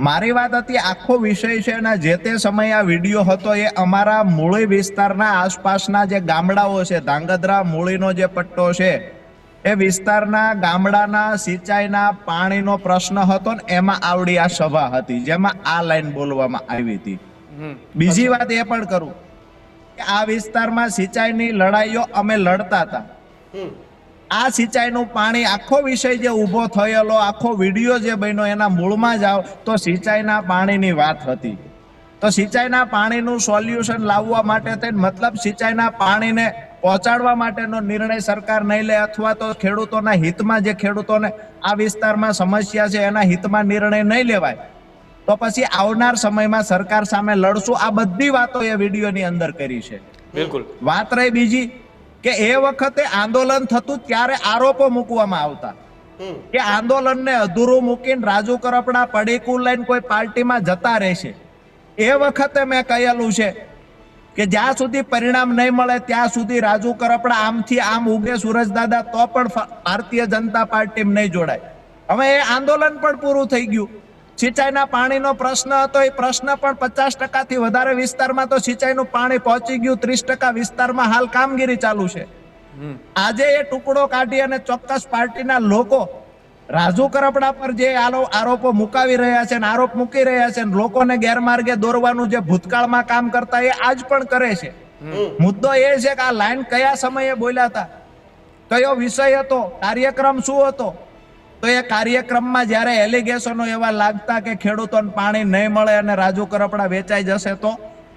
મારી વાત હતી આખો વિષય છે અને જે તે સમયે આ વિડીયો હતો એ અમારા મૂળી વિસ્તારના આસપાસના જે ગામડાઓ છે, ધાંગધ્રા મૂળીનો જે પટ્ટો છે એ વિસ્તારના ગામડાના સિંચાઈના પાણીનો પ્રશ્ન હતો ને એમાં આવડી આ સભા હતી જેમાં આ લાઈન બોલવામાં આવી હતી। બીજી વાત એ પણ કરું કે આ વિસ્તારમાં સિંચાઈની લડાઈઓ અમે લડતા હતા। આ સિંચાઈનું પાણી આખો વિષય જે ઊભો થયેલો આખો વિડીયો જે બન્યો એના મૂળમાં જાવ તો સિંચાઈના પાણીની વાત હતી। તો સિંચાઈના પાણીનું સોલ્યુશન લાવવા માટે થઈને મતલબ સિંચાઈના પાણીને પહોંચાડવા માટેનો નિર્ણય સરકાર નહીં લે અથવા તો ખેડૂતોના હિતમાં જે ખેડૂતોને આ વિસ્તારમાં સમસ્યા છે એના હિતમાં નિર્ણય નહીં લેવાય તો પછી આવનાર સમયમાં સરકાર સામે લડશું। આ બધી વાતો એ વિડીયોની અંદર કરી છે। બિલકુલ વાત રહી બીજી કે એ વખતે આંદોલન થતું ત્યારે આરોપો મૂકવામાં આવતા કે આંદોલનને અધૂરું મૂકીને રાજુ કરપડા પડીકું લઈને કોઈ પાર્ટીમાં જતા રહેશે। એ વખતે મેં કહેલું છે કે જ્યાં સુધી પરિણામ નહીં મળે ત્યાં સુધી રાજુ કરપડા આમથી આમ ઉગે સુરજદાદા તો પણ ભારતીય જનતા પાર્ટીમાં નહીં જોડાય। હવે એ આંદોલન પણ પૂરું થઈ ગયું। સિંચાઈના પાણીનો પ્રશ્ન હતો એ પ્રશ્ન પણ 50% થી વધારે વિસ્તારમાં તો સિંચાઈનું પાણી પહોંચી ગયું। 30% વિસ્તારમાં હાલ કામગીરી ચાલુ છે। આજે એ ટુકડો કાઢી અને ચોક્કસ પાર્ટીના લોકો રાજુ કરપડા પર જે આરોપો મુકાવી રહ્યા છે, આરોપ મૂકી રહ્યા છે, લોકોને ગેરમાર્ગે દોરવાનું જે ભૂતકાળમાં કામ કરતા એ આજ પણ કરે છે। મુદ્દો એ છે કે આ લાઈન કયા સમયે બોલ્યા હતા, કયો વિષય હતો, કાર્યક્રમ શું હતો। તો એ કાર્યક્રમમાં જ્યારે એલિગેશનો એવા લાગતા કે ખેડૂતોને પાણી નહીં મળે અને રાજુ કરપડા વેચાઈ જશે તો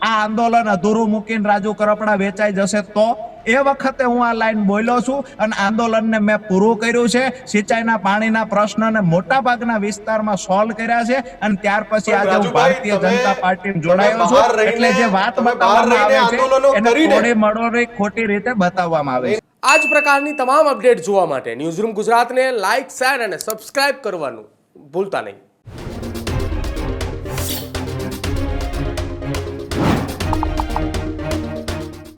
આ આંદોલન અધૂરું મૂકીને રાજુ કરપડા વેચાઈ જશે તો એ વખતે હું આ લાઈન બોલ્યો છું અને આંદોલનને મેં પૂરું કર્યું છે। સિંચાઈના પાણીના પ્રશ્નને મોટા ભાગના વિસ્તારમાં સોલ્વ કર્યા છે અને ત્યાર પછી આજે હું ભારતીય જનતા પાર્ટીમાં જોડાયો છું। એટલે જે વાત બતાવવામાં આવે છે એને થોડી મળોરી ખોટી રીતે બતાવવામાં આવે છે। આ જ પ્રકારની તમામ અપડેટ જોવા માટે ન્યૂઝરૂમ ગુજરાતને લાઇક, શેર અને સબસ્ક્રાઇબ કરવાનું ભૂલતા નહીં।